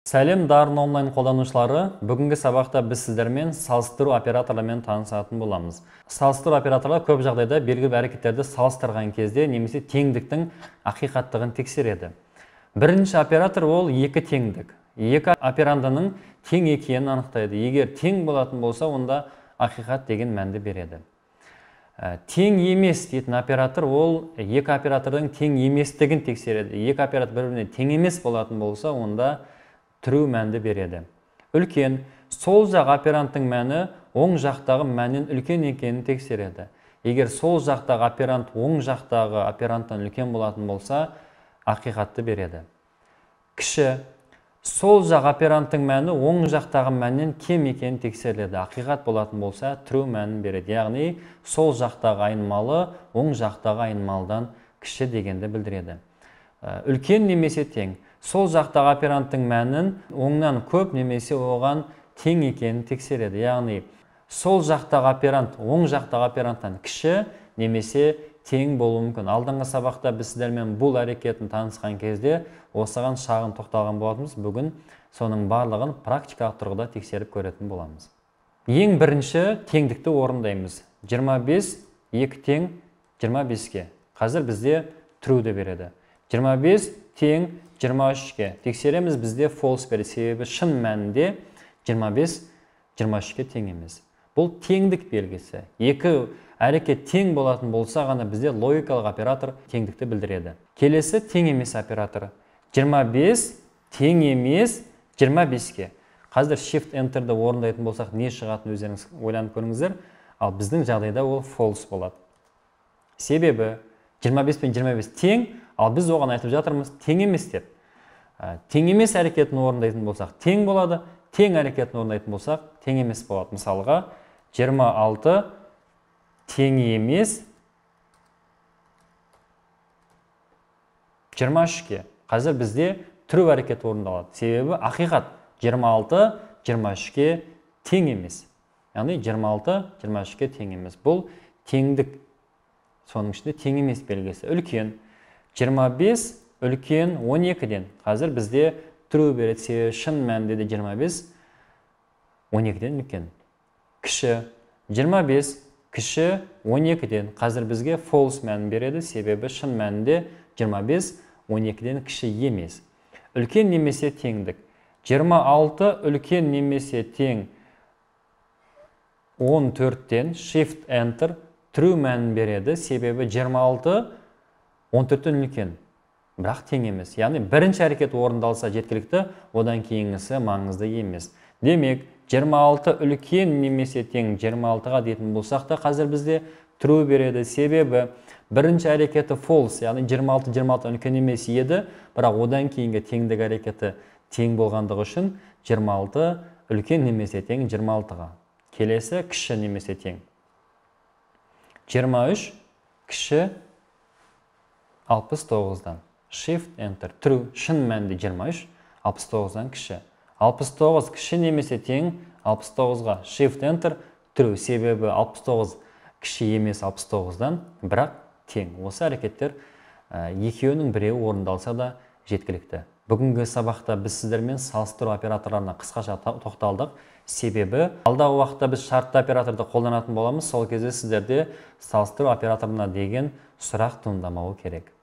Сәлем дарын онлайн қолданушылары, бүгінгі сабақта біз сіздермен салыстыру операторларымен танысатын боламыз. Салыстыру операторлар көп жағдайда белгілі бір әрекеттерді салыстырған кезде немесе теңдіктің ақиқаттығын тексереді. Бірінші оператор ол екі теңдік. Екі операндының тең екенін анықтайды. Егер тең болатын болса, онда ақиқат деген мәнді береді. Тең емес дейтін оператор ол екі оператордың тең еместігін тексереді. Екі оператор бір-біріне тең емес болатын болса, онда true мәнді береді. Үлкен, сол жақ операнттың мәні оң жақтағы мәннен үлкен екенін тексереді. Егер сол жақтағы оперант оң жақтағы операнттан үлкен болатын болса, ақиқатты береді. Кіші, сол жақ операнттың мәні оң жақтағы мәннен кем екенін тексереді. Ақиқат болатын болса, true мәнін береді. Яғни, сол жақтағы айнымалы оң жақтағы айнымалыдан кіші дегенді білдіреді. Үлкен немесе тең. Сол жақтағы операнттың мәнін оңнан көп немесе оған тең екенін тексереді. Яғни, сол жақтағы оперант оң жақтағы операнттан кіші немесе тең болуы мүмкін. Алдыңғы сабақта біз сіздермен бұл әрекетін танысқан кезде осыған шағын тоқталған болатынбыз. Бүгін соның барлығын практикалық тұрғыда тексеріп көретін боламыз. Ең бірінші теңдікті орындаймыз. 25 2 тең 25-ке. Қазір бізде true де береді. 25 тең 23-ке. Тексереміз, бізде false береді. Себебі шын мәнінде 25 23-ке тең емес. Бұл теңдік белгісі. Екі әрекет тең болатын болса ғана бізде логикалық оператор теңдікті білдіреді. Келесі тең емес операторы. 25 тең емес 25-ке. Қазір shift enter'ді орындайтын болсақ, не шығатын өздеріңіз ойланып көріңіздер. Ал біздің жағдайда ол false болады. Себебі 25 пен 25 тең, ал біз оған айтып жатырмыз тең емес деп. Тең емес әрекетін орындайтын болсақ, тең болады. Тең әрекетін орындайтын болсақ, тең емес болады. Мысалға, 26 тең емес 23-ке. Қазір бізде true әрекет орындалады. Себебі ақиқат 26 23-ке тең емес. Яғни 26 23-ке тең емес. Бұл теңдік. Соның ішінде тең емес белгісі. Үлкен 25 үлкен 12-ден. Қазір бізде true береді. Себебі шын мәнінде де 25 12-ден үлкен. Кіші 25 кіші 12-ден. Қазір бізге false мәнін береді. Себебі шын мәнінде 25 12-ден кіші емес. Үлкен немесе теңдік. 26 үлкен немесе тең 14-ден shift enter true мәнін береді. Себебі 26 14-ден үлкен, бірақ тең емес. Яғни бірінші әрекет орындалса жеткілікті, одан кейінгісі маңызды емес. Демек, 26 үлкен немесе тең 26-ға дейтін болсақ та қазір бізде true береді. Себебі бірінші әрекеті false, яғни 26 үлкен емес еді, бірақ одан кейінгі теңдік әрекеті тең болғандығы үшін 26 үлкен немесе тең 26-ға. Келесі кіші немесе тең. 23 кіші 69-дан. Shift enter true шын мәнінде 23 69-дан кіші. 69 кіші немесе тең 69-ға. Shift enter true себебі 69 кіші емес 69-дан, бірақ тең. Осы әрекеттер екеуінің біреуі орындалса да жеткілікті. Бүгінгі сабақта біз сіздермен салыстыру операторларына қысқаша тоқталдық. Себебі алдағы уақытта біз шартты операторды қолданатын боламыз. Сол кезде сіздерде салыстыру операторына деген сұрақ туындамауы керек.